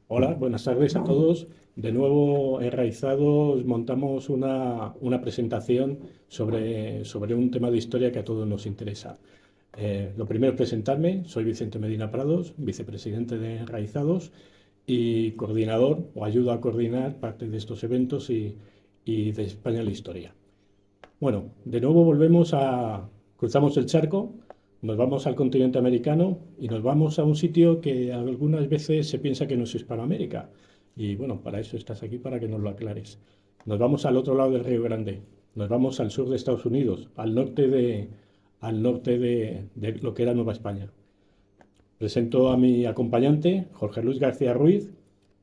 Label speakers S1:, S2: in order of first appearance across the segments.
S1: Hola, buenas tardes a todos. De nuevo, Enraizados, montamos una presentación sobre un tema de historia que a todos nos interesa. Lo primero es presentarme, soy Vicente Medina Prados, vicepresidente de Enraizados y coordinador o ayudo a coordinar parte de estos eventos y de España en la historia. Bueno, de nuevo cruzamos el charco, nos vamos al continente americano y nos vamos a un sitio que algunas veces se piensa que no es Hispanoamérica. Y bueno, para eso estás aquí, para que nos lo aclares. Nos vamos al otro lado del Río Grande, nos vamos al sur de Estados Unidos, al norte de lo que era Nueva España. Presento a mi acompañante, Jorge Luis García Ruiz,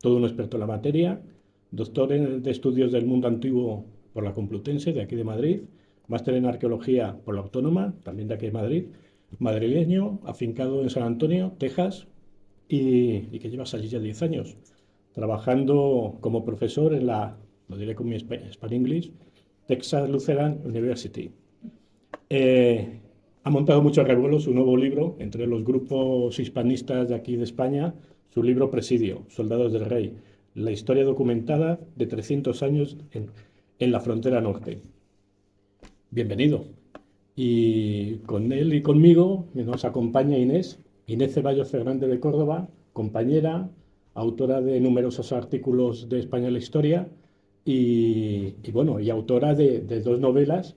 S1: todo un experto en la materia, doctor de Estudios del Mundo Antiguo por la Complutense, de aquí de Madrid, máster en Arqueología por la Autónoma, también de aquí de Madrid, madrileño, afincado en San Antonio, Texas, y que llevas allí ya 10 años, trabajando como profesor en lo diré con mi Span English, Texas Lutheran University. Eh, ha montado muchos revuelos su nuevo libro entre los grupos hispanistas de aquí de España, su libro Presidio, Soldados del Rey, la historia documentada de 300 años en la frontera norte. Bienvenido. Y con él y conmigo nos acompaña Inés Ceballos Fernández de Córdoba, compañera, autora de numerosos artículos de España en la historia bueno, y autora de dos novelas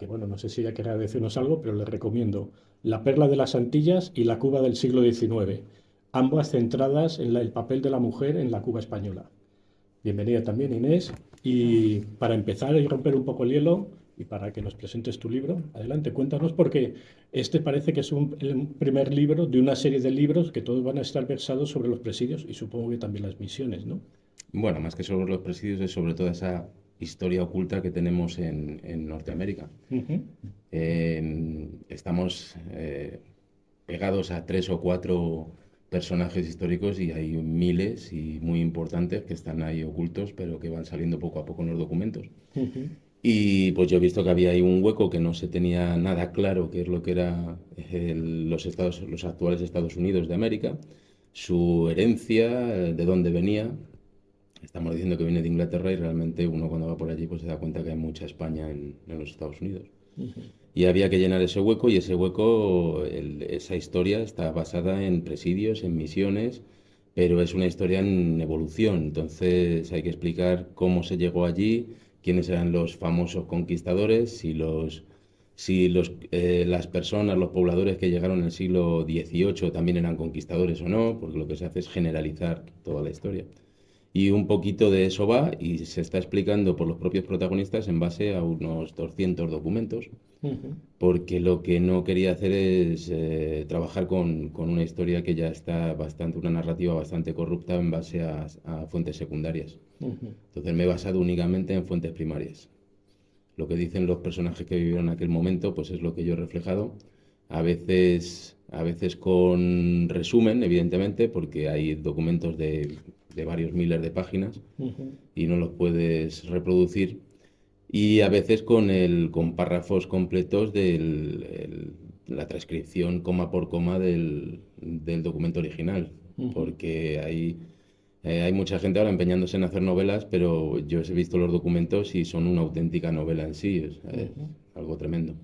S1: bueno, no sé si ella querrá decirnos algo, pero les recomiendo La perla de las Antillas y La Cuba del siglo XIX, ambas centradas en el papel de la mujer en la Cuba española. Bienvenida también, Inés. Y para empezar y romper un poco el hielo, y para que nos presentes tu libro, adelante, cuéntanos, porque este parece que es el primer libro de una serie de libros que todos van a estar versados sobre los presidios y supongo que también las misiones, ¿no?
S2: Bueno, más que sobre los presidios, es sobre toda esa historia oculta que tenemos en Norteamérica.
S1: Ujú.
S2: Estamos pegados a tres o cuatro personajes históricos y hay miles y muy importantes que están ahí ocultos, pero que van saliendo poco a poco en los documentos.
S1: Ujú.
S2: Y pues yo he visto que había ahí un hueco que no se tenía nada claro qué es lo que era los actuales Estados Unidos de América, su herencia, de dónde venía. Estamos diciendo que viene de Inglaterra y realmente uno cuando va por allí pues se da cuenta que hay mucha España en los Estados Unidos. Y había que llenar ese hueco y ese hueco, esa historia está basada en presidios, en misiones, pero es una historia en evolución. Entonces hay que explicar cómo se llegó allí, quiénes eran los famosos conquistadores, si las personas, los pobladores que llegaron en el siglo XVIII también eran conquistadores o no, porque lo que se hace es generalizar toda la historia. Y un poquito de eso va y se está explicando por los propios protagonistas en base a unos 200 documentos,
S1: Ujú.
S2: porque lo que no quería hacer es trabajar con una historia que ya está bastante, una narrativa bastante corrupta en base a fuentes secundarias.
S1: Ujú.
S2: Entonces me he basado únicamente en fuentes primarias. Lo que dicen los personajes que vivieron en aquel momento, pues es lo que yo he reflejado. A veces con resumen, evidentemente, porque hay documentos de varios miles de páginas
S1: Ujú.
S2: y no los puedes reproducir. Y a veces con párrafos completos de la transcripción coma por coma del documento original.
S1: Ujú.
S2: Porque hay mucha gente ahora empeñándose en hacer novelas, pero yo he visto los documentos y son una auténtica novela en sí, es
S1: Ujú.
S2: algo tremendo.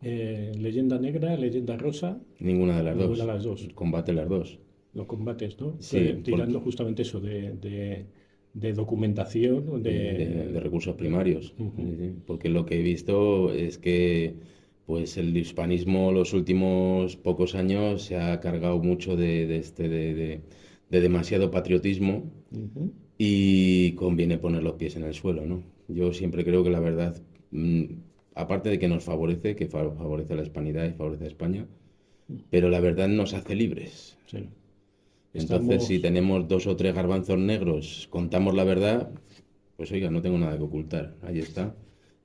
S1: Leyenda negra, leyenda rosa,
S2: Ninguna de las
S1: ninguna de
S2: dos,
S1: las dos.
S2: combate las dos.
S1: Lo combates, ¿no?
S2: Sí,
S1: Tirando justamente eso de documentación,
S2: de recursos primarios.
S1: Ujú.
S2: Sí, sí. Porque lo que he visto es que pues el hispanismo los últimos pocos años se ha cargado mucho de demasiado patriotismo
S1: Ujú.
S2: y conviene poner los pies en el suelo, ¿no? Yo siempre creo que la verdad, mm, aparte de que nos favorece, que favorece la hispanidad y favorece a España, pero la verdad nos hace libres.
S1: Sí.
S2: Entonces, si
S1: Estamos,
S2: tenemos dos o tres garbanzos negros, contamos la verdad, pues oiga, no tengo nada que ocultar. Ahí está.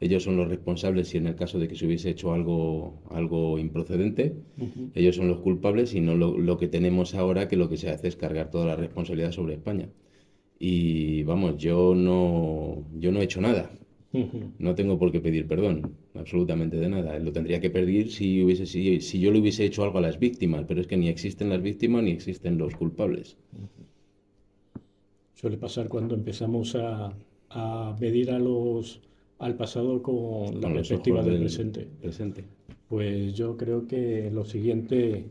S2: Ellos son los responsables si en el caso de que se hubiese hecho algo improcedente,
S1: Ujú.
S2: ellos son los culpables y no lo que tenemos ahora, que lo que se hace es cargar toda la responsabilidad sobre España. Y vamos, yo no he hecho nada.
S1: Ujú.
S2: No tengo por qué pedir perdón, absolutamente de nada. Lo tendría que pedir si yo le hubiese hecho algo a las víctimas, pero es que ni existen las víctimas ni existen los culpables.
S1: Suele pasar cuando empezamos a medir al pasado con la
S2: con los
S1: perspectiva
S2: ojos
S1: del
S2: del
S1: presente.
S2: presente.
S1: Pues yo creo que lo siguiente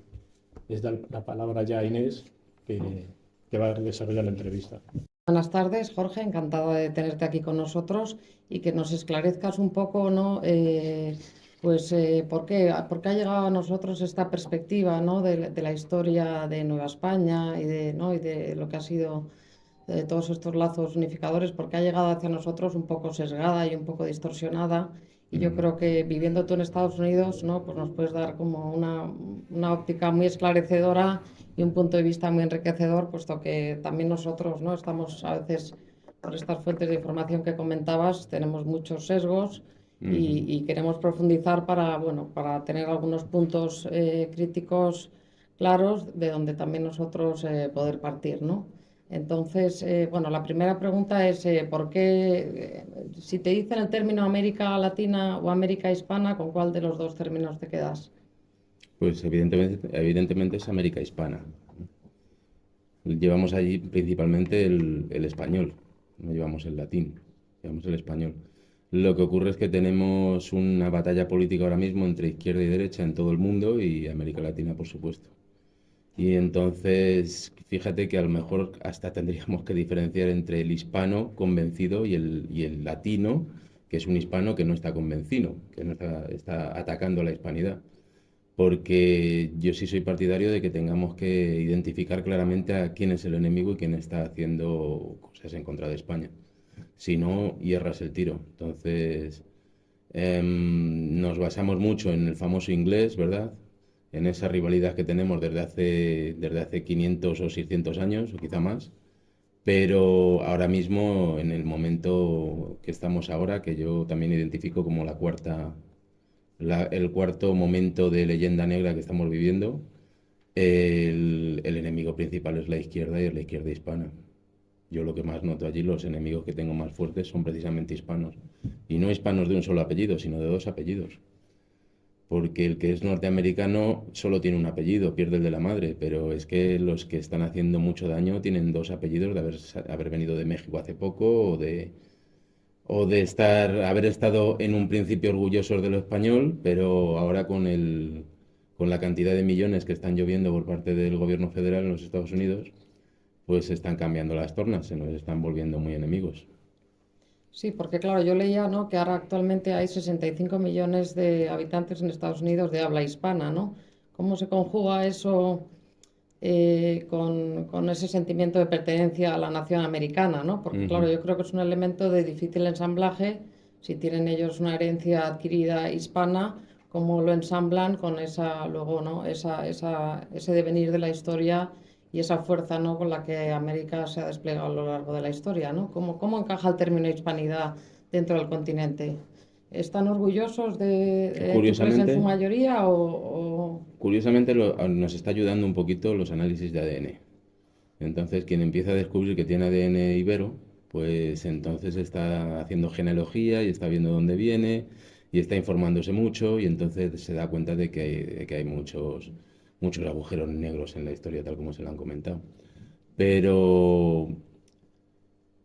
S1: es dar la palabra ya a Inés, que va a desarrollar la entrevista.
S3: Buenas tardes, Jorge, encantada de tenerte aquí con nosotros y que nos esclarezcas un poco, ¿no? ¿Por qué ha llegado a nosotros esta perspectiva, ¿no? de la historia de Nueva España y ¿no? y de lo que ha sido todos estos lazos unificadores, porque ha llegado hacia nosotros un poco sesgada y un poco distorsionada. Y yo creo que viviendo tú en Estados Unidos, ¿no? Pues nos puedes dar como una óptica muy esclarecedora y un punto de vista muy enriquecedor, puesto que también nosotros, ¿no? Estamos a veces, por estas fuentes de información que comentabas, tenemos muchos sesgos y queremos profundizar para tener algunos puntos críticos claros de donde también nosotros poder partir, ¿no? Entonces, la primera pregunta es, ¿por qué, si te dicen el término América Latina o América Hispana, ¿con cuál de los dos términos te quedas?
S2: Pues evidentemente es América Hispana. Llevamos allí principalmente el español, no llevamos el latín, llevamos el español. Lo que ocurre es que tenemos una batalla política ahora mismo entre izquierda y derecha en todo el mundo y América Latina, por supuesto. Y entonces, fíjate que a lo mejor hasta tendríamos que diferenciar entre el hispano convencido y el latino, que es un hispano que no está convencido, que no está atacando la hispanidad. Porque yo sí soy partidario de que tengamos que identificar claramente a quién es el enemigo y quién está haciendo cosas en contra de España. Si no, hierras el tiro. Entonces, nos basamos mucho en el famoso inglés, ¿verdad? En esa rivalidad que tenemos desde hace 500 o 600 años, o quizá más. Pero ahora mismo, en el momento que estamos ahora, que yo también identifico como el cuarto momento de leyenda negra que estamos viviendo, el enemigo principal es la izquierda y es la izquierda hispana. Yo lo que más noto allí, los enemigos que tengo más fuertes son precisamente hispanos. Y no hispanos de un solo apellido, sino de dos apellidos. Porque el que es norteamericano solo tiene un apellido, pierde el de la madre, pero es que los que están haciendo mucho daño tienen dos apellidos de haber venido de México hace poco o de haber estado en un principio orgullosos de lo español, pero ahora con la cantidad de millones que están lloviendo por parte del gobierno federal en los Estados Unidos, pues se están cambiando las tornas, se nos están volviendo muy enemigos.
S3: Sí, porque claro, yo leía, ¿no? que ahora actualmente hay 65 millones de habitantes en Estados Unidos de habla hispana, ¿no? ¿Cómo se conjuga eso con ese sentimiento de pertenencia a la nación americana, ¿no? Porque claro,
S2: Ujú.
S3: yo creo que es un elemento de difícil ensamblaje, si tienen ellos una herencia adquirida hispana, cómo lo ensamblan con esa, luego, ¿no? Ese devenir de la historia y esa fuerza, ¿no? con la que América se ha desplegado a lo largo de la historia, ¿no? ¿Cómo encaja el término hispanidad dentro del continente? ¿Están orgullosos tú crees, en su
S2: Curiosamente,
S3: mayoría o...
S2: curiosamente nos está ayudando un poquito los análisis de ADN. Entonces, quien empieza a descubrir que tiene ADN ibero, pues entonces está haciendo genealogía y está viendo dónde viene y está informándose mucho y entonces se da cuenta de que hay muchos agujeros negros en la historia, tal como se lo han comentado. Pero,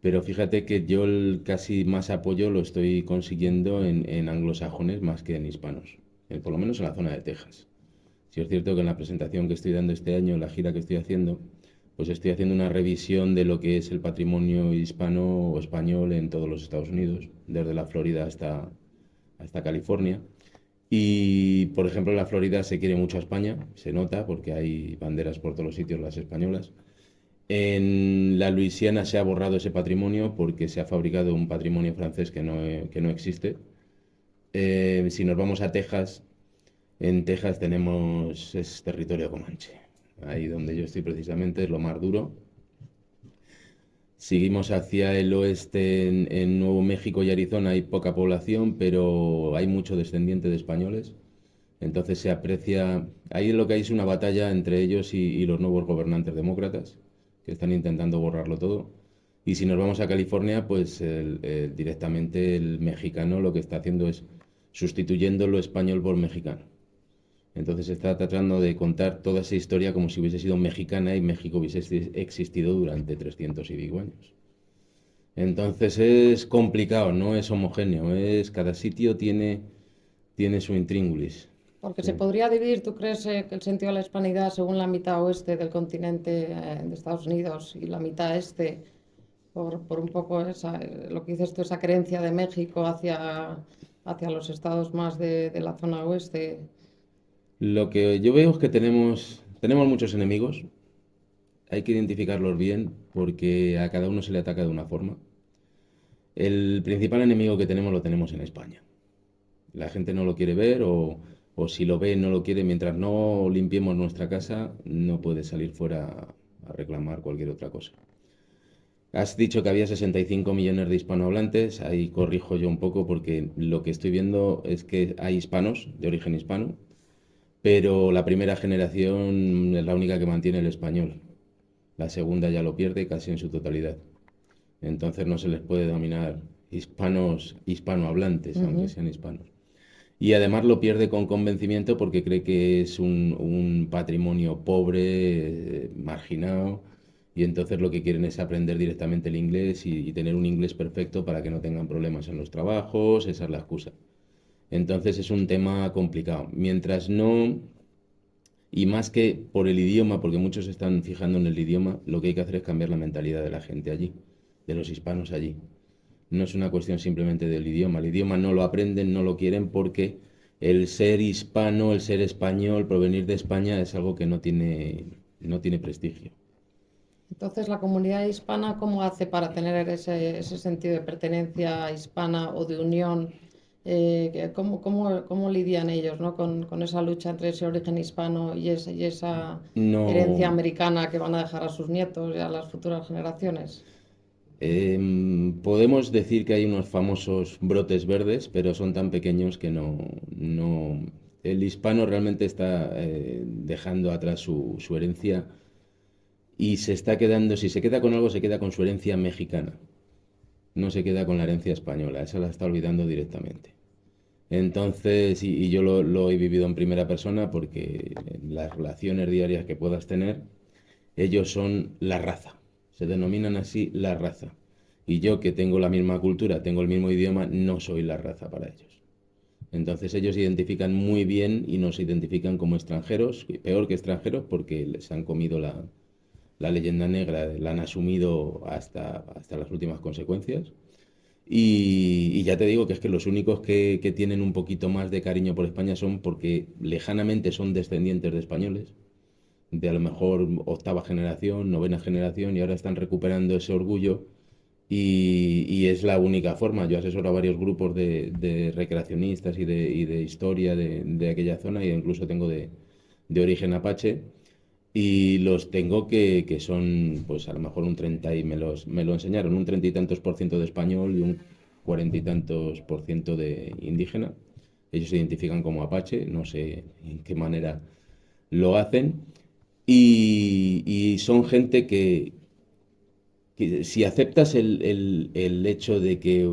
S2: pero fíjate que yo casi más apoyo lo estoy consiguiendo en anglosajones más que en hispanos, por lo menos en la zona de Texas. Si es cierto que en la presentación que estoy dando este año, en la gira que estoy haciendo, pues estoy haciendo una revisión de lo que es el patrimonio hispano o español en todos los Estados Unidos, desde la Florida hasta California. Y, por ejemplo, en la Florida se quiere mucho a España, se nota porque hay banderas por todos los sitios, las españolas. En la Luisiana se ha borrado ese patrimonio porque se ha fabricado un patrimonio francés que no existe. Si nos vamos a Texas, en Texas es territorio comanche. Ahí donde yo estoy precisamente es lo más duro. Seguimos hacia el oeste, en Nuevo México y Arizona hay poca población, pero hay mucho descendiente de españoles. Entonces se aprecia, ahí lo que hay es una batalla entre ellos y los nuevos gobernantes demócratas, que están intentando borrarlo todo. Y si nos vamos a California, pues directamente el mexicano lo que está haciendo es sustituyendo lo español por mexicano. Entonces se está tratando de contar toda esa historia como si hubiese sido mexicana y México hubiese existido durante 300 y pico años. Entonces es complicado, no es homogéneo, cada sitio tiene su intríngulis.
S3: Porque se
S2: Sí.
S3: podría dividir, ¿tú crees que el sentido de la hispanidad según la mitad oeste del continente de Estados Unidos y la mitad este, por un poco lo que dices tú, esa creencia de México hacia los estados más de la zona oeste?
S2: Lo que yo veo es que tenemos muchos enemigos, hay que identificarlos bien porque a cada uno se le ataca de una forma. El principal enemigo que tenemos lo tenemos en España. La gente no lo quiere ver o si lo ve no lo quiere. Mientras no limpiemos nuestra casa, no puede salir fuera a reclamar cualquier otra cosa. Has dicho que había 65 millones de hispanohablantes, ahí corrijo yo un poco porque lo que estoy viendo es que hay hispanos de origen hispano, pero la primera generación es la única que mantiene el español. La segunda ya lo pierde casi en su totalidad. Entonces no se les puede denominar hispanos hispanohablantes, aunque
S3: Ujú.
S2: sean hispanos. Y además lo pierde con convencimiento porque cree que es un patrimonio pobre, marginado, y entonces lo que quieren es aprender directamente el inglés y tener un inglés perfecto para que no tengan problemas en los trabajos, esa es la excusa. Entonces es un tema complicado. Mientras no, y más que por el idioma, porque muchos se están fijando en el idioma, lo que hay que hacer es cambiar la mentalidad de la gente allí, de los hispanos allí. No es una cuestión simplemente del idioma. El idioma no lo aprenden, no lo quieren porque el ser hispano, el ser español, provenir de España es algo que no tiene prestigio.
S3: Entonces, la comunidad hispana, ¿cómo hace para tener ese sentido de pertenencia hispana o de unión? ¿Cómo lidian ellos, ¿no? con esa lucha entre ese origen hispano y esa herencia
S2: No,
S3: americana que van a dejar a sus nietos y a las futuras generaciones?
S2: podemos decir que hay unos famosos brotes verdes, pero son tan pequeños que el hispano realmente está dejando atrás su herencia y se está quedando, si se queda con algo, se queda con su herencia mexicana. No se queda con la herencia española, esa la está olvidando directamente. Entonces, y yo lo he vivido en primera persona porque en las relaciones diarias que puedas tener, ellos son la raza, se denominan así la raza. Y yo que tengo la misma cultura, tengo el mismo idioma, no soy la raza para ellos. Entonces ellos se identifican muy bien y nos identifican como extranjeros, y peor que extranjeros porque les han comido la leyenda negra, la han asumido hasta las últimas consecuencias. Y ya te digo que es que los únicos que tienen un poquito más de cariño por España son porque lejanamente son descendientes de españoles, de a lo mejor octava generación, novena generación, y ahora están recuperando ese orgullo y es la única forma. Yo asesoro a varios grupos de recreacionistas y de historia de aquella zona, e incluso tengo de origen apache. Y los tengo que son, pues a lo mejor un 30 y me lo enseñaron, un 30 y tantos por ciento de español y un 40 y tantos por ciento de indígena. Ellos se identifican como apache, no sé en qué manera lo hacen. Y son gente que si aceptas el hecho de que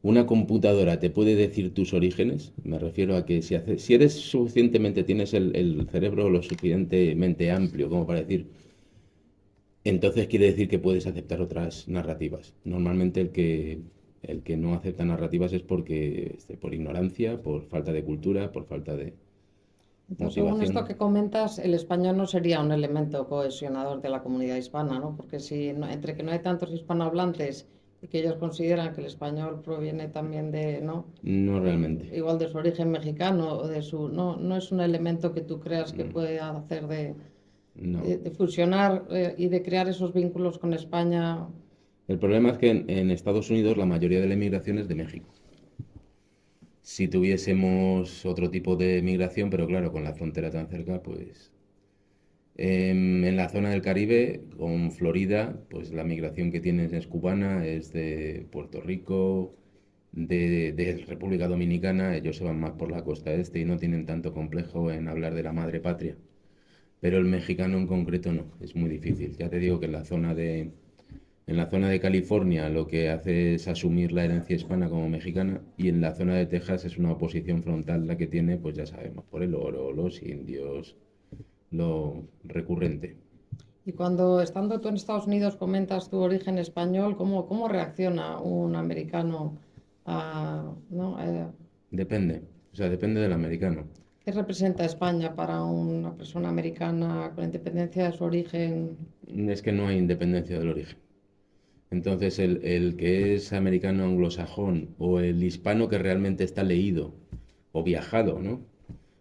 S2: una computadora te puede decir tus orígenes, me refiero a que si eres suficientemente, tienes el cerebro lo suficientemente amplio como para decir, entonces quiere decir que puedes aceptar otras narrativas. Normalmente el que no acepta narrativas es porque por ignorancia, por falta de cultura, por falta de
S3: Entonces, según esto
S2: motivación.
S3: que comentas, el español no sería un elemento cohesionador de la comunidad hispana, ¿no? Porque si entre que no hay tantos hispanohablantes y que ellos consideran que el español proviene también de, ¿no?
S2: No realmente.
S3: Igual de su origen mexicano o de su, no es un elemento que tú creas que
S2: Mm,
S3: puede hacer
S2: No.
S3: de fusionar y de crear esos vínculos con España.
S2: El problema es que en Estados Unidos la mayoría de la inmigración es de México. Si tuviésemos otro tipo de migración, pero claro, con la frontera tan cerca, pues en la zona del Caribe, con Florida, pues la migración que tienes es cubana, es de Puerto Rico, de República Dominicana, ellos se van más por la costa este y no tienen tanto complejo en hablar de la madre patria. Pero el mexicano en concreto no, es muy difícil. Ya te digo que en la zona de California lo que hace es asumir la herencia hispana como mexicana y en la zona de Texas es una oposición frontal la que tiene, pues ya sabemos, por el oro, los indios, lo recurrente.
S3: Y cuando estando tú en Estados Unidos comentas tu origen español, ¿cómo reacciona un americano a, ¿no?
S2: Depende, o sea, depende del americano.
S3: ¿Qué representa España para una persona americana con independencia de su origen?
S2: Es que no hay independencia del origen. Entonces, el que es americano anglosajón o el hispano que realmente está leído o viajado, ¿no?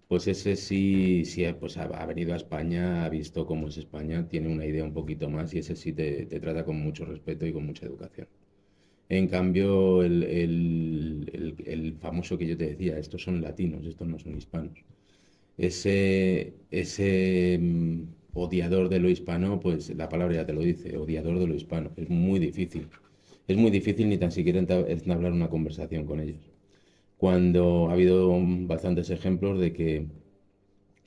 S2: Pues ese sí, sí pues ha venido a España, ha visto cómo es España, tiene una idea un poquito más y ese sí te trata con mucho respeto y con mucha educación. En cambio, el famoso que yo te decía, estos son latinos, estos no son hispanos. Ese odiador de lo hispano, pues la palabra ya te lo dice, odiador de lo hispano. Es muy difícil. Es muy difícil ni tan siquiera entablar una conversación con ellos. Cuando ha habido bastantes ejemplos de que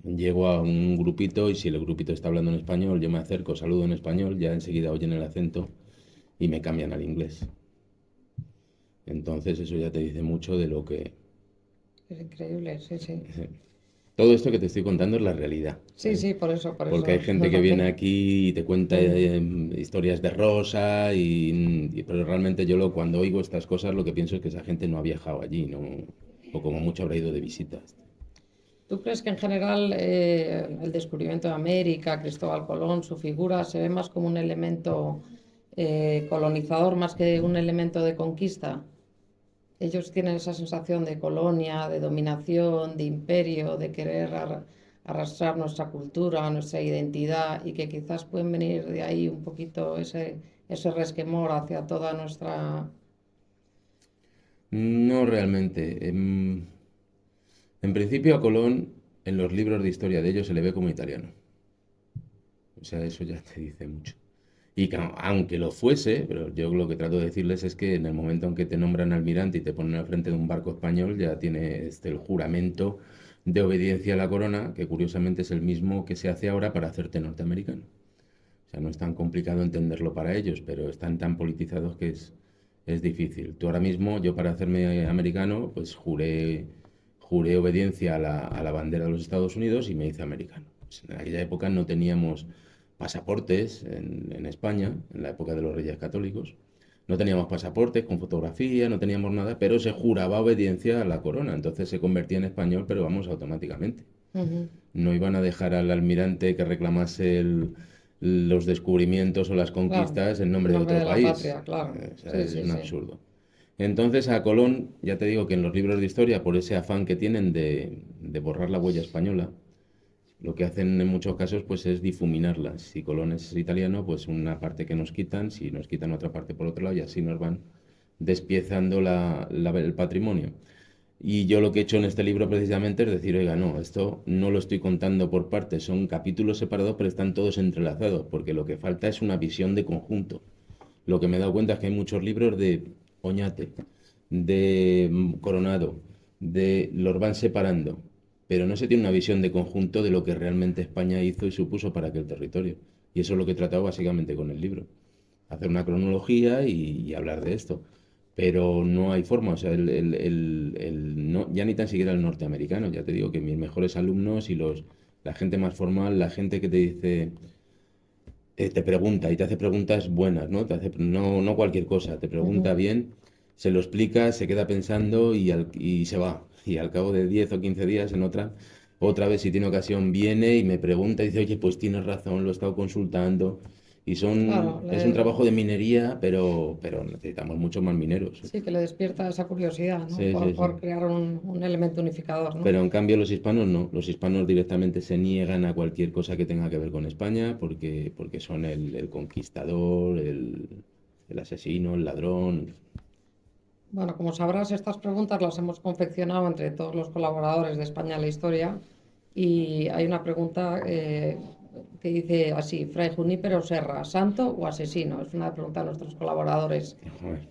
S2: llego a un grupito y si el grupito está hablando en español, yo me acerco, saludo en español, ya enseguida oyen el acento y me cambian al inglés. Entonces eso ya te dice mucho de lo que...
S3: Es increíble, sí, sí.
S2: Todo esto que te estoy contando es la realidad,
S3: Sí,
S2: ¿sabes?
S3: sí, por eso.
S2: Porque hay gente que viene aquí y te cuenta historias de rosa, pero realmente cuando oigo estas cosas lo que pienso es que esa gente no ha viajado allí, ¿no? O como mucho habrá ido de visitas.
S3: ¿Tú crees que en general el descubrimiento de América, Cristóbal Colón, su figura, se ve más como un elemento colonizador más que un elemento de conquista? Ellos tienen esa sensación de colonia, de dominación, de imperio, de querer arrastrar nuestra cultura, nuestra identidad y que quizás pueden venir de ahí un poquito ese resquemor hacia toda nuestra...
S2: No realmente. En principio a Colón, en los libros de historia de ellos se le ve como italiano. O sea, eso ya te dice mucho. Y que aunque lo fuese, pero yo lo que trato de decirles es que en el momento en que te nombran almirante y te ponen al frente de un barco español, ya tiene el juramento de obediencia a la corona, que curiosamente es el mismo que se hace ahora para hacerte norteamericano. O sea, no es tan complicado entenderlo para ellos, pero están tan politizados que es difícil. Tú ahora mismo, yo para hacerme americano, pues juré obediencia a la bandera de los Estados Unidos y me hice americano. Pues en aquella época no teníamos pasaportes en España, en la época de los Reyes Católicos. No teníamos pasaportes con fotografía, no teníamos nada, pero se juraba obediencia a la corona, entonces se convertía en español, pero vamos, automáticamente.
S3: Ujú.
S2: No iban a dejar al almirante que reclamase los descubrimientos o las
S3: Claro,
S2: conquistas en
S3: en
S2: nombre de
S3: nombre
S2: otro
S3: de la
S2: país.
S3: patria, claro.
S2: O sea,
S3: Sí,
S2: es
S3: sí,
S2: un
S3: sí.
S2: absurdo. Entonces a Colón, ya te digo que en los libros de historia, por ese afán que tienen de borrar la huella española, lo que hacen en muchos casos pues es difuminarla. Si Colón es italiano, pues una parte que nos quitan, si nos quitan otra parte por otro lado y así nos van despiezando el patrimonio. Y yo lo que he hecho en este libro precisamente es decir, oiga, no, esto no lo estoy contando por partes, son capítulos separados, pero están todos entrelazados, porque lo que falta es una visión de conjunto. Lo que me he dado cuenta es que hay muchos libros de Oñate, de Coronado, los van separando, pero no se tiene una visión de conjunto de lo que realmente España hizo y supuso para aquel territorio. Y eso es lo que he tratado básicamente con el libro, hacer una cronología y hablar de esto. Pero no hay forma, o sea, no, ya ni tan siquiera el norteamericano, ya te digo que mis mejores alumnos y la gente más formal, la gente que te dice, te pregunta y te hace preguntas buenas, ¿no? No cualquier cosa, te pregunta
S3: Ujú.
S2: bien, se lo explica, se queda pensando y se va. Y al cabo de 10 o 15 días en otra vez si tiene ocasión viene y me pregunta y dice, oye, pues tienes razón, lo he estado consultando.
S3: Claro,
S2: Es un trabajo de minería, pero necesitamos muchos más mineros.
S3: sí que le despierta esa curiosidad, ¿no?
S2: Sí, sí,
S3: Por
S2: sí.
S3: crear un elemento unificador, ¿no?
S2: Pero en cambio los hispanos no. Los hispanos directamente se niegan a cualquier cosa que tenga que ver con España porque son el conquistador, el asesino, el ladrón.
S3: Bueno, como sabrás, estas preguntas las hemos confeccionado entre todos los colaboradores de España en la historia y hay una pregunta que dice así, Fray Junípero Serra, ¿santo o asesino? Es una pregunta de nuestros colaboradores.
S2: Joder.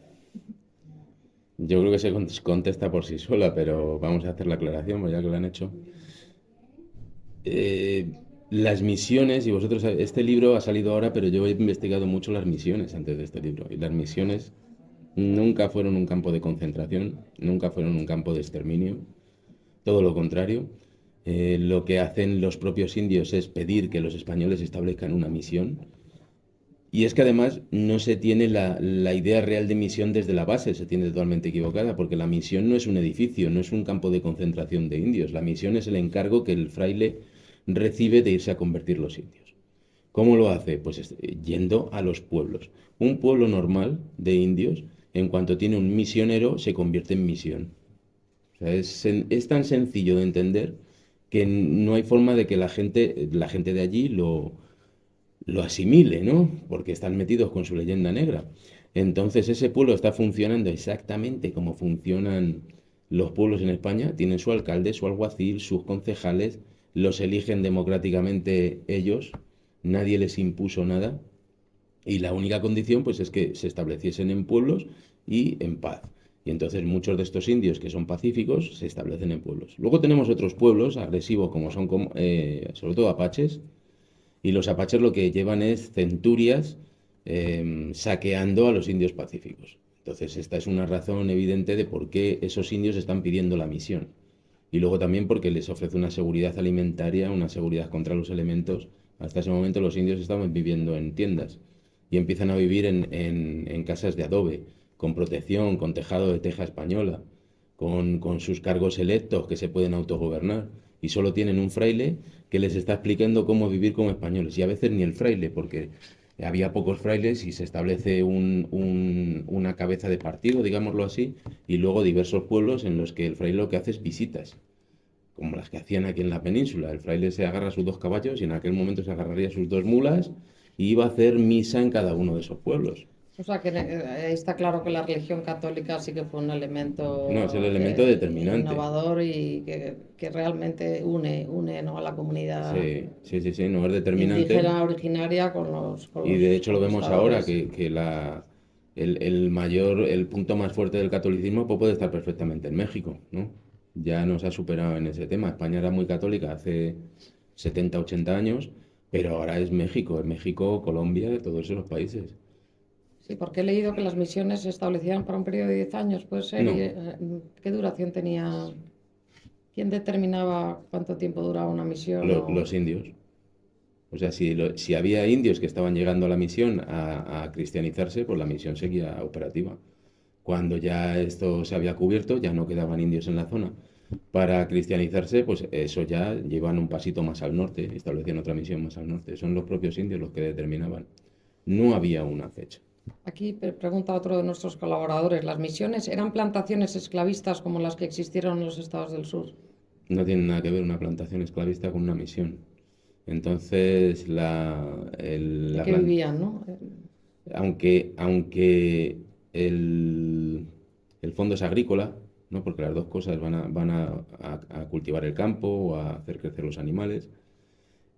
S2: Yo creo que se contesta por sí sola, pero vamos a hacer la aclaración, pues ya que lo han hecho. Las misiones, y vosotros, este libro ha salido ahora, pero yo he investigado mucho las misiones antes de este libro. Y las misiones nunca fueron un campo de concentración, nunca fueron un campo de exterminio, todo lo contrario. Lo que hacen los propios indios es pedir que los españoles establezcan una misión Y es que además no se tiene la idea real de misión desde la base, se tiene totalmente equivocada, porque la misión no es un edificio, no es un campo de concentración de indios. La misión es el encargo que el fraile recibe de irse a convertir los indios. ¿Cómo lo hace? Pues yendo a los pueblos. Un pueblo normal de indios, en cuanto tiene un misionero, se convierte en misión. O sea, es tan sencillo de entender que no hay forma de que la gente de allí lo asimile, ¿no? Porque están metidos con su leyenda negra. Entonces ese pueblo está funcionando exactamente como funcionan los pueblos en España. Tienen su alcalde, su alguacil, sus concejales, los eligen democráticamente ellos, nadie les impuso nada. Y la única condición, pues, es que se estableciesen en pueblos y en paz. Y entonces muchos de estos indios que son pacíficos se establecen en pueblos. Luego tenemos otros pueblos agresivos como son sobre todo apaches, y los apaches lo que llevan es centurias saqueando a los indios pacíficos. Entonces, esta es una razón evidente de por qué esos indios están pidiendo la misión. Y luego también porque les ofrece una seguridad alimentaria, una seguridad contra los elementos. Hasta ese momento los indios estaban viviendo en tiendas y empiezan a vivir en casas de adobe, con protección, con tejado de teja española, con sus cargos electos que se pueden autogobernar. Y solo tienen un fraile que les está explicando cómo vivir como españoles. Y a veces ni el fraile, porque había pocos frailes y se establece una cabeza de partido, digámoslo así, y luego diversos pueblos en los que el fraile lo que hace es visitas, como las que hacían aquí en la península. El fraile se agarra sus 2 caballos y en aquel momento se agarraría sus 2 mulas y iba a hacer misa en cada uno de esos pueblos.
S3: O sea que ahí está claro que la religión católica sí que fue un
S2: No, es el
S3: elemento
S2: elemento determinante.
S3: innovador y que realmente une, ¿no?, a la comunidad
S2: Sí, sí, sí, sí, no es determinante.
S3: indígena originaria con
S2: Y
S3: los
S2: de hecho lo vemos ahora
S3: conquistadores.
S2: que el punto más fuerte del catolicismo pues, puede estar perfectamente en México, ¿no? Ya nos ha superado en ese tema. España era muy católica hace 70, 80 años, pero ahora es México, Colombia, todos esos países.
S3: Sí, porque he leído que las misiones se establecían para un periodo de 10 años, puede ser. ¿Y
S2: No,
S3: qué duración tenía? ¿Quién determinaba cuánto tiempo duraba una misión?
S2: los indios. O sea, si había indios que estaban llegando a la misión a cristianizarse, pues la misión seguía operativa. Cuando ya esto se había cubierto, ya no quedaban indios en la zona. Para cristianizarse, pues eso ya llevan un pasito más al norte, establecían otra misión más al norte. Son los propios indios los que determinaban. No había una fecha.
S3: Aquí pregunta otro de nuestros colaboradores, ¿las misiones eran plantaciones esclavistas como las que existieron en los estados del sur?
S2: No tiene nada que ver una plantación esclavista con una misión. Entonces,
S3: ¿De qué vivían, no?
S2: aunque el fondo es agrícola, ¿no? Porque las dos cosas van a cultivar el campo o a hacer crecer los animales.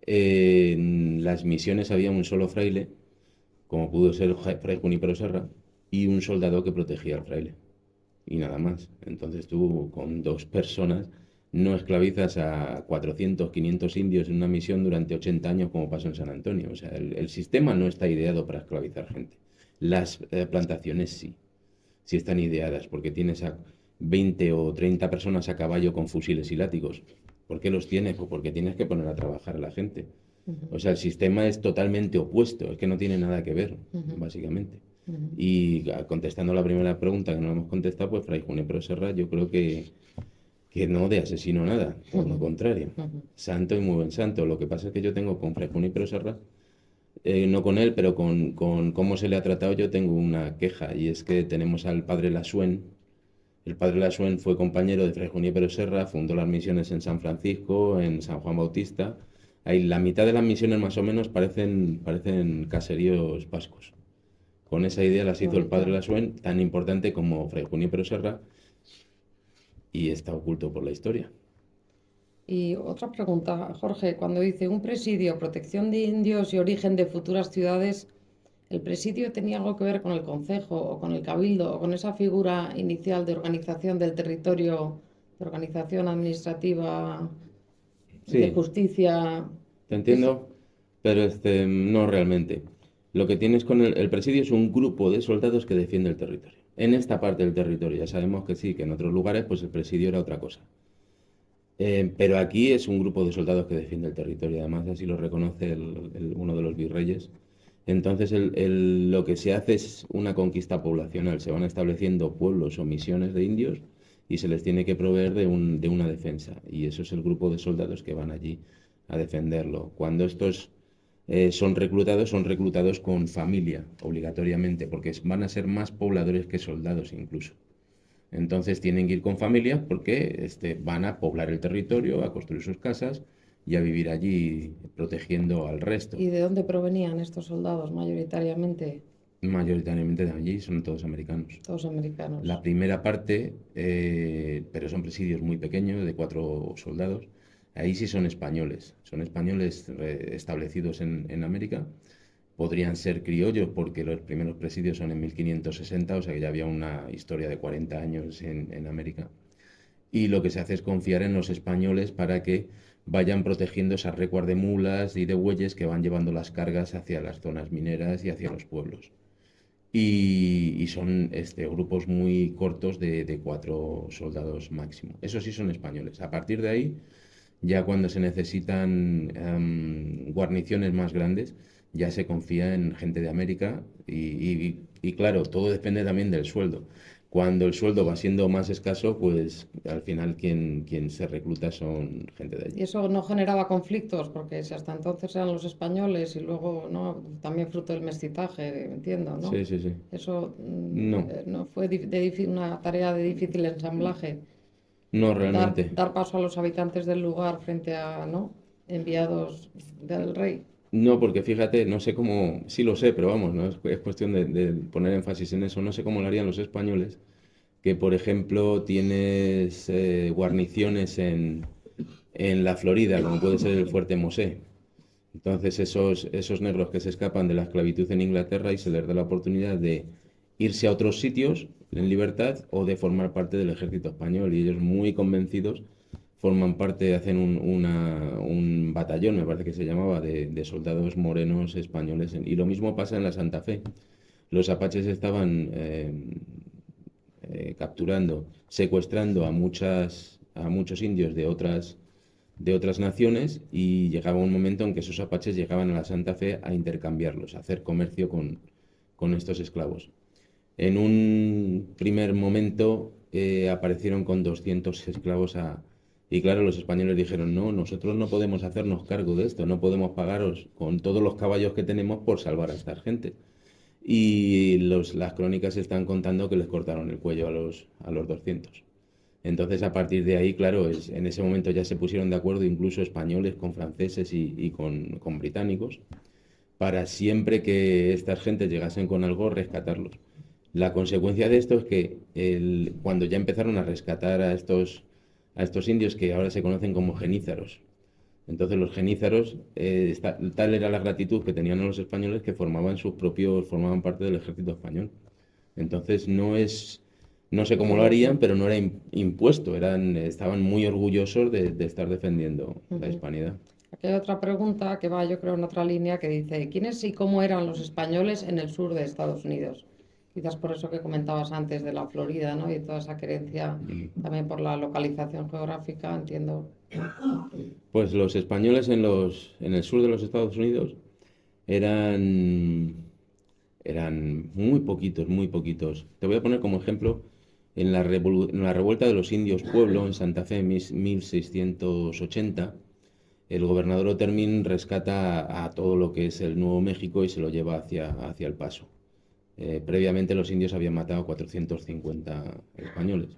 S2: En las misiones había un solo fraile, como pudo ser Fray Junípero Serra, y un soldado que protegía al fraile. Y nada más. Entonces tú con 2 personas no esclavizas a 400, 500 indios en una misión durante 80 años como pasó en San Antonio. O sea, el sistema no está ideado para esclavizar gente. Las plantaciones sí, sí están ideadas porque tienes a 20 o 30 personas a caballo con fusiles y látigos. ¿Por qué los tienes? Pues porque tienes que poner a trabajar a la gente. O sea, el sistema es totalmente opuesto, es que no tiene nada que ver, básicamente. Y contestando la primera pregunta que no hemos contestado, pues Fray Junípero Serra, yo creo que no de asesino nada, por lo contrario. Santo y muy buen santo. Lo que pasa es que yo tengo con Fray Junípero Serra, no con él, pero con cómo se le ha tratado, yo tengo una queja, y es que tenemos al padre Lasuen. El padre Lasuen fue compañero de Fray Junípero Serra, fundó las misiones en San Francisco, en San Juan Bautista. Ahí la mitad de las misiones más o menos parecen caseríos vascos. Con esa idea las hizo el padre Lasuen, tan importante como Fray Junípero Serra, y está oculto por la historia.
S3: Y otra pregunta, Jorge, cuando dice un presidio, protección de indios y origen de futuras ciudades, ¿el presidio tenía algo que ver con el concejo o con el cabildo o con esa figura inicial de organización del territorio, de organización administrativa, de
S2: Sí,
S3: justicia?
S2: te entiendo, pero no realmente. Lo que tienes con el presidio es un grupo de soldados que defiende el territorio. En esta parte del territorio, ya sabemos que sí, que en otros lugares pues el presidio era otra cosa. Pero aquí es un grupo de soldados que defiende el territorio. Además, así lo reconoce uno de los virreyes, Entonces lo que se hace es una conquista poblacional, se van estableciendo pueblos o misiones de indios y se les tiene que proveer de una defensa. Y eso es el grupo de soldados que van allí a defenderlo. Cuando estos son reclutados con familia, obligatoriamente, porque van a ser más pobladores que soldados incluso. Entonces tienen que ir con familia porque van a poblar el territorio, a construir sus casas y a vivir allí protegiendo al resto.
S3: ¿Y de dónde provenían estos soldados mayoritariamente?
S2: Mayoritariamente de allí son todos americanos.
S3: Todos americanos.
S2: La primera parte, pero son presidios muy pequeños, de 4 soldados, ahí sí son españoles establecidos en América. Podrían ser criollos porque los primeros presidios son en 1560, o sea que ya había una historia de 40 años en América. Y lo que se hace es confiar en los españoles para que vayan protegiendo esas recuas de mulas y de bueyes que van llevando las cargas hacia las zonas mineras y hacia los pueblos. Y son grupos muy cortos de 4 soldados máximo. Eso sí son españoles. A partir de ahí, ya cuando se necesitan guarniciones más grandes, ya se confía en gente de América y claro, todo depende también del sueldo. Cuando el sueldo va siendo más escaso, pues al final quien se recluta son gente de
S3: Y
S2: allí.
S3: eso no generaba conflictos, porque si hasta entonces eran los españoles y luego, ¿no? También fruto del mestizaje, entiendo, ¿no?
S2: Sí, sí, sí.
S3: Eso
S2: No,
S3: no fue una tarea de difícil ensamblaje,
S2: no realmente.
S3: dar paso a los habitantes del lugar frente a, ¿no? Enviados del rey.
S2: No, porque fíjate, no sé cómo, sí lo sé, pero vamos, no es cuestión de poner énfasis en eso. No sé cómo lo harían los españoles, que por ejemplo tienes guarniciones en la Florida, como puede ser el Fuerte Mosé. Entonces esos negros que se escapan de la esclavitud en Inglaterra y se les da la oportunidad de irse a otros sitios en libertad o de formar parte del ejército español. Y ellos muy convencidos forman parte, hacen un batallón, me parece que se llamaba, de soldados morenos españoles. Y lo mismo pasa en la Santa Fe. Los apaches estaban capturando, secuestrando a muchos indios de otras naciones y llegaba un momento en que esos apaches llegaban a la Santa Fe a intercambiarlos, a hacer comercio con estos esclavos. En un primer momento aparecieron con 200 esclavos y claro, los españoles dijeron, no, nosotros no podemos hacernos cargo de esto, no podemos pagaros con todos los caballos que tenemos por salvar a esta gente. Y las crónicas están contando que les cortaron el cuello a los 200. Entonces, a partir de ahí, claro, en ese momento ya se pusieron de acuerdo incluso españoles con franceses y con británicos para siempre que estas gentes llegasen con algo, rescatarlos. La consecuencia de esto es que cuando ya empezaron a rescatar a estos indios que ahora se conocen como genízaros, entonces los genízaros, tal era la gratitud que tenían a los españoles que formaban parte del ejército español. Entonces no sé cómo lo harían, pero no era impuesto, estaban muy orgullosos de estar defendiendo la hispanidad.
S3: Aquí hay otra pregunta que va, yo creo, en otra línea que dice, ¿quiénes y cómo eran los españoles en el sur de Estados Unidos? Quizás por eso que comentabas antes de la Florida, ¿no? Y toda esa querencia también por la localización geográfica, entiendo.
S2: Pues los españoles en el sur de los Estados Unidos eran, eran muy poquitos, muy poquitos. Te voy a poner como ejemplo en la revuelta de los indios Pueblo en Santa Fe en 1680. El gobernador Otermin rescata a todo lo que es el Nuevo México y se lo lleva hacia El Paso. Previamente los indios habían matado a 450 españoles,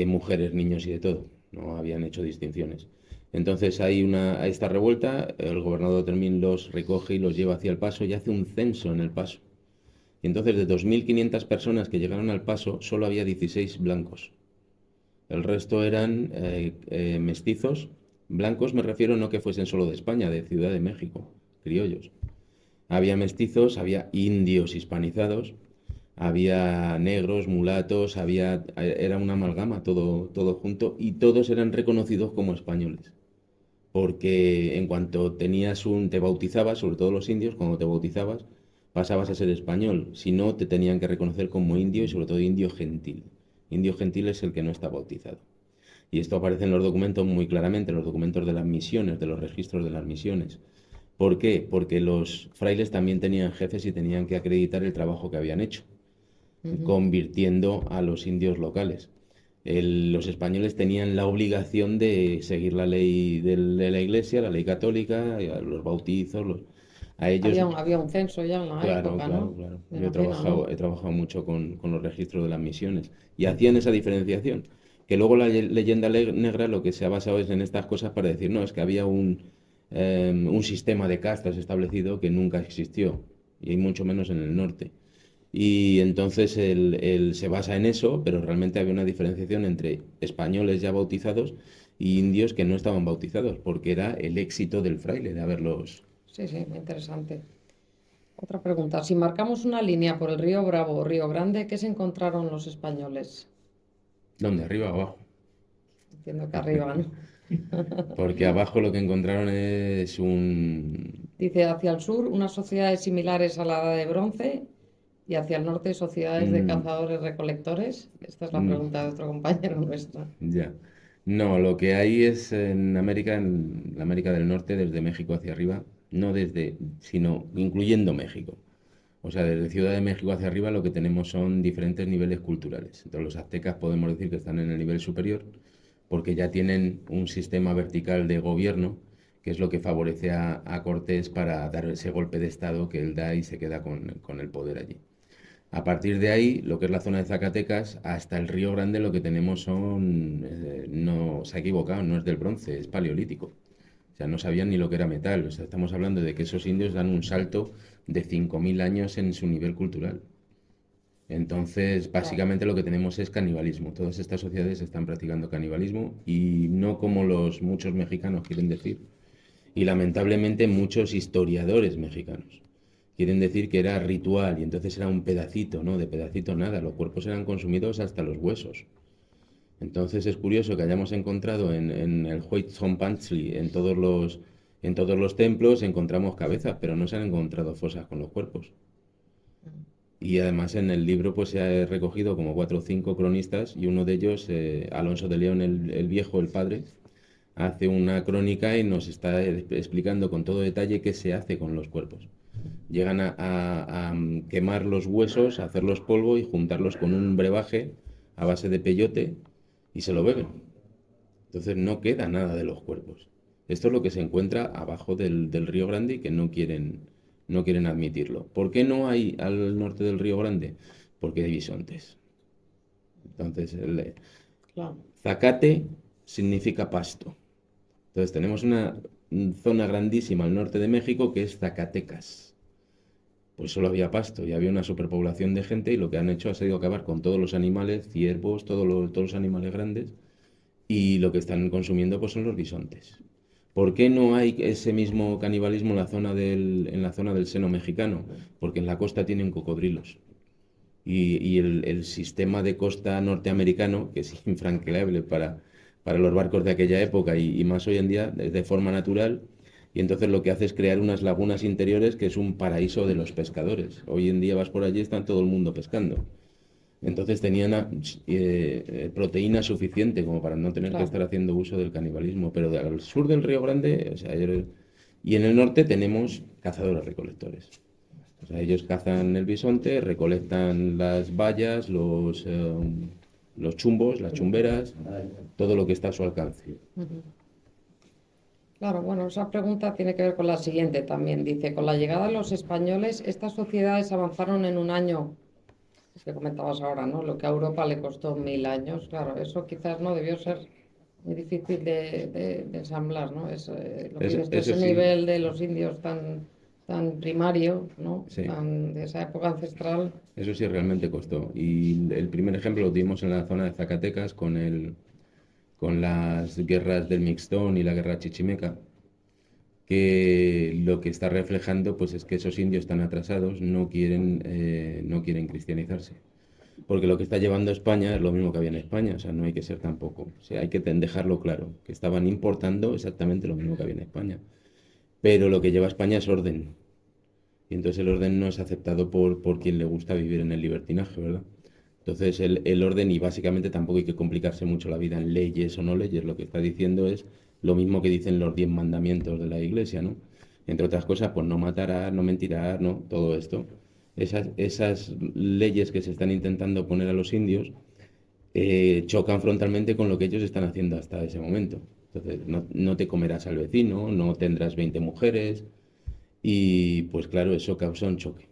S2: mujeres, niños y de todo, no habían hecho distinciones. Entonces a esta revuelta, el gobernador Otermin los recoge y los lleva hacia El Paso y hace un censo en El Paso. Y entonces de 2.500 personas que llegaron al Paso, solo había 16 blancos. El resto eran mestizos. Blancos me refiero no que fuesen solo de España, de Ciudad de México, criollos. Había mestizos, había indios hispanizados, había negros, mulatos, era una amalgama, todo junto, y todos eran reconocidos como españoles. Porque en cuanto te bautizabas, sobre todo los indios, cuando te bautizabas, pasabas a ser español. Si no, te tenían que reconocer como indio y sobre todo indio gentil. Indio gentil es el que no está bautizado. Y esto aparece en los documentos muy claramente, en los documentos de las misiones, de los registros de las misiones. ¿Por qué? Porque los frailes también tenían jefes y tenían que acreditar el trabajo que habían hecho, convirtiendo a los indios locales. Los españoles tenían la obligación de seguir la ley de la Iglesia, la ley católica, los bautizos, a ellos.
S3: Había un censo ya en la
S2: Claro,
S3: época,
S2: claro,
S3: ¿no?
S2: claro.
S3: Me
S2: Yo
S3: imagino, ¿no?
S2: he trabajado mucho con los registros de las misiones y hacían esa diferenciación. Que luego la leyenda negra lo que se ha basado es en estas cosas para decir, no, es que había un sistema de castas establecido que nunca existió, y mucho menos en el norte. Y entonces se basa en eso, pero realmente había una diferenciación entre españoles ya bautizados y indios que no estaban bautizados, porque era el éxito del fraile de haberlos.
S3: Sí, sí, muy interesante. Otra pregunta. Si marcamos una línea por el río Bravo o Río Grande, ¿qué se encontraron los españoles?
S2: ¿Dónde? ¿Arriba o abajo?
S3: Entiendo que arriba, ¿no?
S2: Porque abajo lo que encontraron es un.
S3: Dice, hacia el sur, unas sociedades similares a la Edad de Bronce y hacia el norte, sociedades de
S2: mm,
S3: cazadores-recolectores. Esta es la
S2: mm,
S3: pregunta de otro compañero nuestro.
S2: ya. No, lo que hay es en América, en la América del Norte, desde México hacia arriba, no desde, sino incluyendo México. O sea, desde Ciudad de México hacia arriba lo que tenemos son diferentes niveles culturales. Entonces los aztecas podemos decir que están en el nivel superior porque ya tienen un sistema vertical de gobierno que es lo que favorece a Cortés para dar ese golpe de estado que él da y se queda con el poder allí. A partir de ahí, lo que es la zona de Zacatecas, hasta el Río Grande lo que tenemos no se ha equivocado, no es del bronce, es paleolítico. O sea, no sabían ni lo que era metal. O sea, estamos hablando de que esos indios dan un salto de 5.000 años en su nivel cultural. Entonces,
S3: Claro.
S2: básicamente lo que tenemos es canibalismo. Todas estas sociedades están practicando canibalismo y no como los muchos mexicanos quieren decir. Y lamentablemente muchos historiadores mexicanos quieren decir que era ritual y entonces era un pedacito, ¿no? De pedacito nada, los cuerpos eran consumidos hasta los huesos. Entonces es curioso que hayamos encontrado en el Huitzilopochtli, en todos los templos encontramos cabezas, pero no se han encontrado fosas con los cuerpos. Y además en el libro pues se ha recogido como 4 o 5 cronistas y uno de ellos, Alonso de León el Viejo, el padre, hace una crónica y nos está explicando con todo detalle qué se hace con los cuerpos. Llegan a quemar los huesos, a hacerlos polvo y juntarlos con un brebaje a base de peyote y se lo beben. Entonces no queda nada de los cuerpos. Esto es lo que se encuentra abajo del Río Grande y que no quieren admitirlo. ¿Por qué no hay al norte del Río Grande? Porque hay bisontes. Entonces,
S3: Claro.
S2: zacate significa pasto. Entonces tenemos una zona grandísima al norte de México que es Zacatecas. Pues solo había pasto y había una superpoblación de gente y lo que han hecho ha sido acabar con todos los animales, ciervos, todos los animales grandes y lo que están consumiendo pues son los bisontes. ¿Por qué no hay ese mismo canibalismo en la zona del seno mexicano? Porque en la costa tienen cocodrilos. Y el sistema de costa norteamericano, que es infranqueable para los barcos de aquella época y más hoy en día, es de forma natural. Y entonces lo que hace es crear unas lagunas interiores que es un paraíso de los pescadores. Hoy en día vas por allí y está todo el mundo pescando. Entonces tenían proteína suficiente como para no tener que
S3: Claro.
S2: estar haciendo uso del canibalismo. Pero al sur del Río Grande, o sea, y en el norte tenemos cazadores-recolectores. O sea, ellos cazan el bisonte, recolectan las bayas, los chumbos, las chumberas, todo lo que está a su alcance.
S3: Ujú. Claro, bueno, esa pregunta tiene que ver con la siguiente también. Dice, con la llegada de los españoles, estas sociedades avanzaron en un año, es que comentabas ahora, ¿no? Lo que a Europa le costó 1000 años. Claro, eso quizás no debió ser muy difícil de ensamblar, ¿no? Es lo que dices tú,
S2: Eso
S3: ese
S2: sí,
S3: nivel de los indios tan primario, ¿no?
S2: sí,
S3: De esa época ancestral.
S2: eso sí realmente costó. Y el primer ejemplo lo tuvimos en la zona de Zacatecas con las guerras del Mixtón y la guerra chichimeca, que lo que está reflejando pues es que esos indios tan atrasados no quieren cristianizarse. Porque lo que está llevando España es lo mismo que había en España, o sea, no hay que ser tampoco, o sea, hay que dejarlo claro, que estaban importando exactamente lo mismo que había en España. Pero lo que lleva España es orden, y entonces el orden no es aceptado por quien le gusta vivir en el libertinaje, ¿verdad? Entonces el orden, y básicamente tampoco hay que complicarse mucho la vida en leyes o no leyes, lo que está diciendo es lo mismo que dicen los 10 mandamientos de la Iglesia, ¿no? Entre otras cosas, pues no matarás, no mentirás, no, todo esto. Esas leyes que se están intentando poner a los indios chocan frontalmente con lo que ellos están haciendo hasta ese momento. Entonces, no te comerás al vecino, no tendrás 20 mujeres y pues claro, eso causa un choque.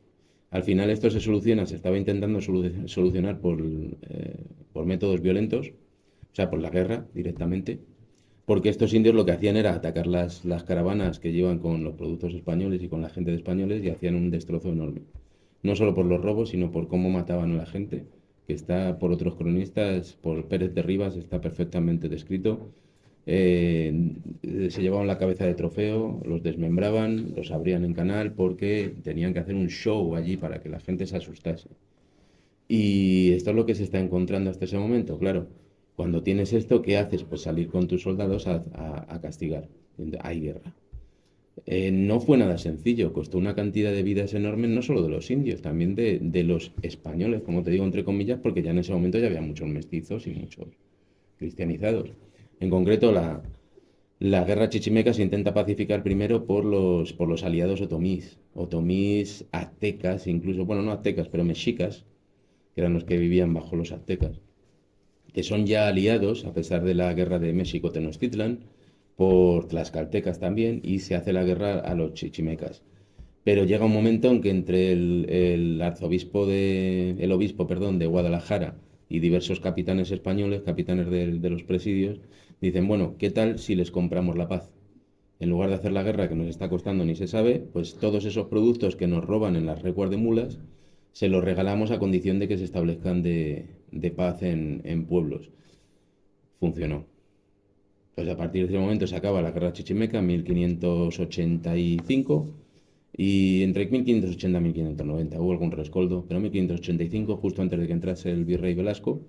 S2: Al final esto se soluciona, se estaba intentando solucionar por métodos violentos, o sea, por la guerra directamente, porque estos indios lo que hacían era atacar las caravanas que llevan con los productos españoles y con la gente de españoles y hacían un destrozo enorme. No solo por los robos, sino por cómo mataban a la gente, que está por otros cronistas, por Pérez de Rivas, está perfectamente descrito. Se llevaban la cabeza de trofeo, los desmembraban, los abrían en canal porque tenían que hacer un show allí para que la gente se asustase. Y esto es lo que se está encontrando hasta ese momento, claro. Cuando tienes esto, ¿qué haces? Pues salir con tus soldados a castigar. Hay guerra. No fue nada sencillo, costó una cantidad de vidas enormes, no solo de los indios, también de los españoles, como te digo, entre comillas, porque ya en ese momento ya había muchos mestizos y muchos cristianizados. En concreto, la guerra chichimeca se intenta pacificar primero por los aliados otomís, aztecas, incluso, bueno, no aztecas, pero mexicas, que eran los que vivían bajo los aztecas, que son ya aliados, a pesar de la guerra de México-Tenochtitlan, por tlaxcaltecas también, y se hace la guerra a los chichimecas. Pero llega un momento en que entre el obispo, perdón, de Guadalajara y diversos capitanes españoles, capitanes de los presidios, dicen, bueno, ¿qué tal si les compramos la paz? En lugar de hacer la guerra que nos está costando ni se sabe, pues todos esos productos que nos roban en las recuas de mulas, se los regalamos a condición de que se establezcan de paz en pueblos. Funcionó. Pues a partir de ese momento se acaba la guerra chichimeca en 1585 y entre 1580 y 1590 hubo algún rescoldo, pero en 1585, justo antes de que entrase el virrey Velasco,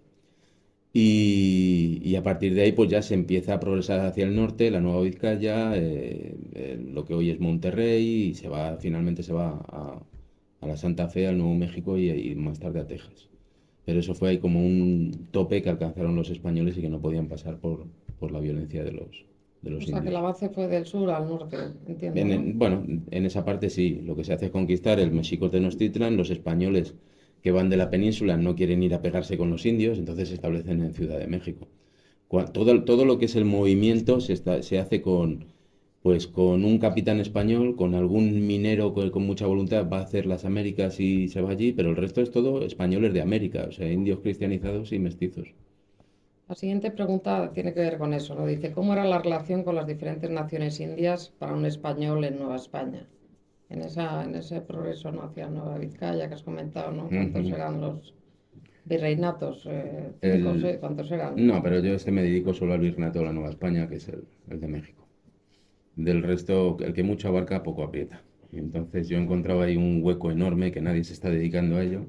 S2: y a partir de ahí pues ya se empieza a progresar hacia el norte, la Nueva Vizcaya, lo que hoy es Monterrey, y finalmente se va a la Santa Fe, al Nuevo México y más tarde a Texas. Pero eso fue ahí como un tope que alcanzaron los españoles y que no podían pasar por la violencia de los
S3: O sea, que
S2: indios.
S3: el avance fue del sur al norte, entiendo, ¿no?
S2: Bueno, en esa parte sí, lo que se hace es conquistar el México Tenochtitlan, los españoles que van de la península no quieren ir a pegarse con los indios, entonces se establecen en Ciudad de México. Todo lo que es el movimiento se hace con un capitán español, con algún minero con mucha voluntad, va a hacer las Américas y se va allí, pero el resto es todo españoles de América, o sea, indios cristianizados y mestizos.
S3: La siguiente pregunta tiene que ver con eso, ¿no? Dice, ¿cómo era la relación con las diferentes naciones indias para un español en Nueva España? En ese progreso, ¿no? Hacia Nueva Vizcaya que has comentado, ¿no? ¿Cuántos
S2: Ujú.
S3: eran los virreinatos? ¿Cinco,
S2: El-
S3: seis? ¿Cuántos eran?
S2: No, pero yo me dedico solo al Virreinato de la Nueva España, que es el de México. Del resto, el que mucho abarca, poco aprieta. Y entonces yo he encontrado ahí un hueco enorme que nadie se está dedicando a ello,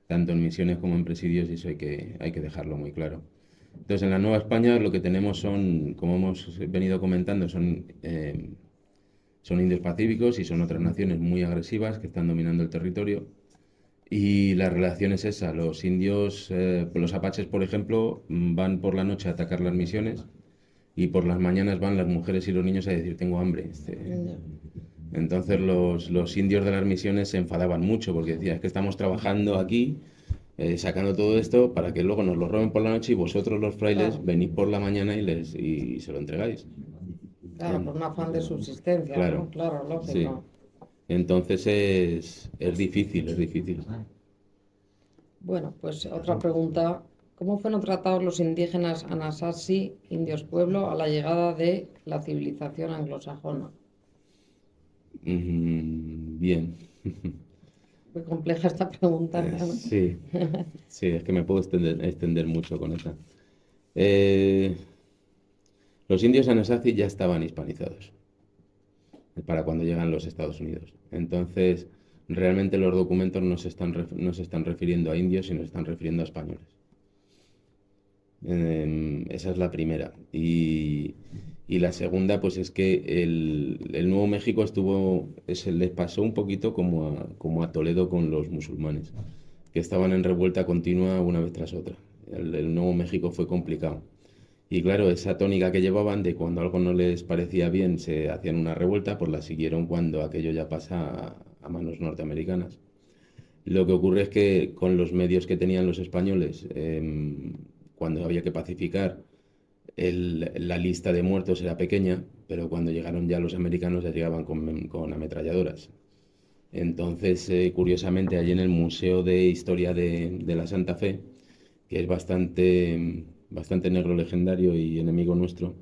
S2: tanto en misiones como en presidios, y eso hay que dejarlo muy claro. Entonces, en la Nueva España lo que tenemos son, como hemos venido comentando, son indios pacíficos y son otras naciones muy agresivas que están dominando el territorio. Y la relación es esa. Los indios, los apaches, por ejemplo, van por la noche a atacar las misiones y por las mañanas van las mujeres y los niños a decir, tengo hambre.
S3: Ya.
S2: Entonces los indios de las misiones se enfadaban mucho porque decían, es que estamos trabajando aquí, sacando todo esto para que luego nos lo roben por la noche y vosotros los frailes
S3: Claro,
S2: venís por la mañana y se lo entregáis.
S3: claro, por un afán de subsistencia,
S2: Claro,
S3: ¿no? Claro,
S2: sí.
S3: lógico.
S2: Entonces es difícil, es difícil.
S3: Bueno, pues otra pregunta. ¿Cómo fueron tratados los indígenas Anasazi, indios pueblo, a la llegada de la civilización anglosajona?
S2: Bien.
S3: Muy compleja esta pregunta, ¿no?
S2: Sí, sí, es que me puedo extender mucho con esta. Eh, los indios Anasazi ya estaban hispanizados para cuando llegan los Estados Unidos. Entonces, realmente los documentos no se están refiriendo a indios, sino se están refiriendo a españoles. Esa es la primera. Y la segunda, pues es que el Nuevo México les pasó un poquito como a Toledo con los musulmanes, que estaban en revuelta continua una vez tras otra. El Nuevo México fue complicado. Y claro, esa tónica que llevaban de cuando algo no les parecía bien se hacían una revuelta, pues la siguieron cuando aquello ya pasa a manos norteamericanas. Lo que ocurre es que con los medios que tenían los españoles, cuando había que pacificar, la lista de muertos era pequeña, pero cuando llegaron ya los americanos ya llegaban con ametralladoras. Entonces, curiosamente, allí en el Museo de Historia de la Santa Fe, que es bastante negro legendario y enemigo nuestro,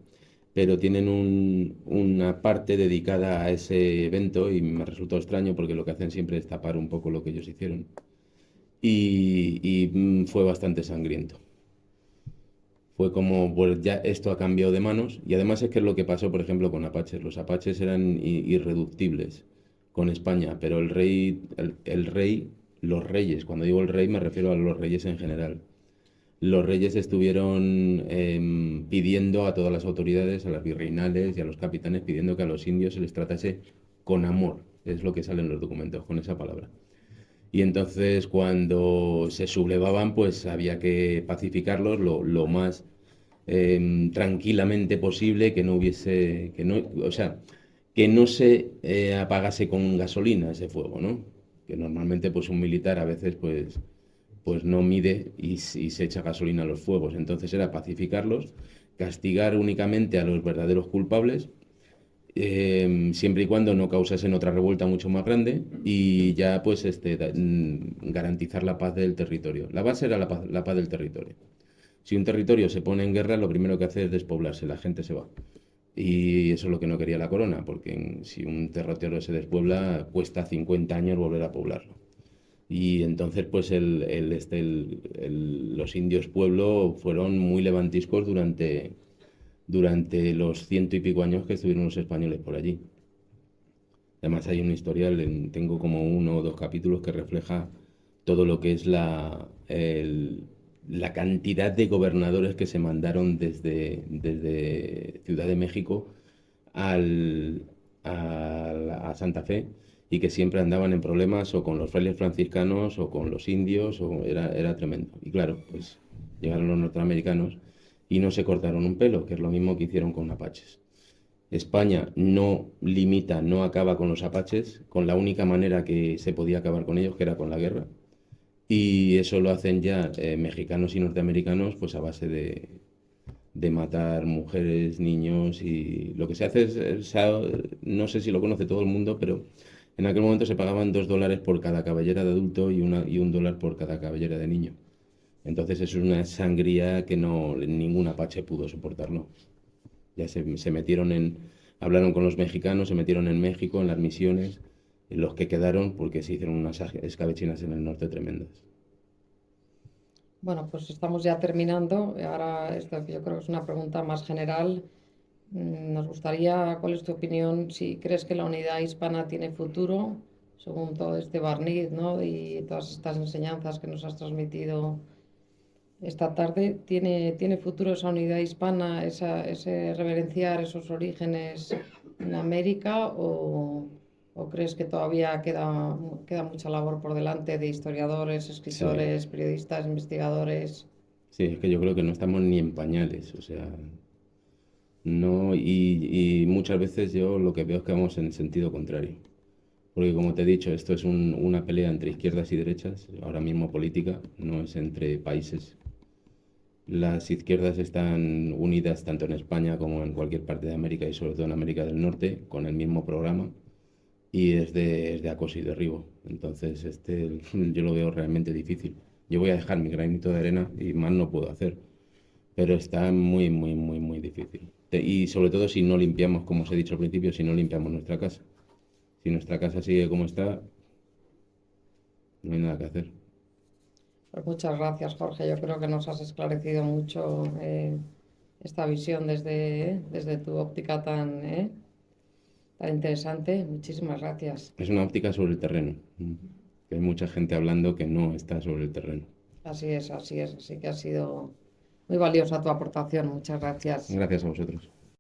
S2: pero tienen una parte dedicada a ese evento y me resultó extraño porque lo que hacen siempre es tapar un poco lo que ellos hicieron. Y fue bastante sangriento. Fue como, pues ya esto ha cambiado de manos y además es que es lo que pasó, por ejemplo, con Apaches. Los Apaches eran irreductibles con España, pero el rey, los reyes, cuando digo el rey me refiero a los reyes en general. Los reyes estuvieron pidiendo a todas las autoridades, a las virreinales y a los capitanes, pidiendo que a los indios se les tratase con amor, es lo que sale en los documentos, con esa palabra. Y entonces cuando se sublevaban, pues había que pacificarlos lo más tranquilamente posible, que no hubiese, que no, o sea, que no se apagase con gasolina ese fuego, ¿no? Que normalmente pues un militar a veces pues no mide y se echa gasolina a los fuegos. Entonces era pacificarlos, castigar únicamente a los verdaderos culpables, siempre y cuando no causasen otra revuelta mucho más grande y ya pues garantizar la paz del territorio. La base era la paz del territorio. Si un territorio se pone en guerra, lo primero que hace es despoblarse, la gente se va. Y eso es lo que no quería la corona, porque si un territorio se despuebla, cuesta 50 años volver a poblarlo. Y entonces, pues los indios pueblo fueron muy levantiscos durante los 100 y pico años que estuvieron los españoles por allí. Además hay un historial, tengo como 1 o 2 capítulos que refleja todo lo que es la cantidad de gobernadores que se mandaron desde Ciudad de México a Santa Fe y que siempre andaban en problemas o con los frailes franciscanos o con los indios, era tremendo. Y claro, pues llegaron los norteamericanos y no se cortaron un pelo, que es lo mismo que hicieron con apaches. España no limita, no acaba con los apaches, con la única manera que se podía acabar con ellos, que era con la guerra. Y eso lo hacen ya mexicanos y norteamericanos, pues a base de matar mujeres, niños y lo que se hace no sé si lo conoce todo el mundo, pero en aquel momento se pagaban $2 por cada cabellera de adulto y $1 por cada cabellera de niño. Entonces eso es una sangría que ningún apache pudo soportarlo. Ya se metieron hablaron con los mexicanos, se metieron en México, en las misiones, en los que quedaron porque se hicieron unas escabechinas en el norte tremendas.
S3: Bueno, pues estamos ya terminando. Ahora, esto que yo creo que es una pregunta más general. Nos gustaría, ¿cuál es tu opinión? Si crees que la unidad hispana tiene futuro, según todo este barniz, ¿no? Y todas estas enseñanzas que nos has transmitido esta tarde, ¿tiene futuro esa unidad hispana, ese reverenciar esos orígenes en América o crees que todavía queda mucha labor por delante de historiadores,
S2: Sí,
S3: escritores, periodistas, investigadores?
S2: sí, es que yo creo que no estamos ni en pañales, o sea, no, y muchas veces yo lo que veo es que vamos en sentido contrario. Porque como te he dicho, esto es una pelea entre izquierdas y derechas, ahora mismo política, no es entre países. Las izquierdas están unidas tanto en España como en cualquier parte de América y sobre todo en América del Norte con el mismo programa y es de acoso y derribo. Entonces, yo lo veo realmente difícil. Yo voy a dejar mi granito de arena y más no puedo hacer, pero está muy, muy, muy, muy difícil. Y sobre todo si no limpiamos, como os he dicho al principio, si no limpiamos nuestra casa. Si nuestra casa sigue como está, no hay nada que hacer.
S3: Pues muchas gracias, Jorge. Yo creo que nos has esclarecido mucho esta visión desde tu óptica tan interesante. Muchísimas gracias.
S2: Es una óptica sobre el terreno, que hay mucha gente hablando que no está sobre el terreno.
S3: Así es, así es. Así que ha sido muy valiosa tu aportación. Muchas gracias.
S2: Gracias a vosotros.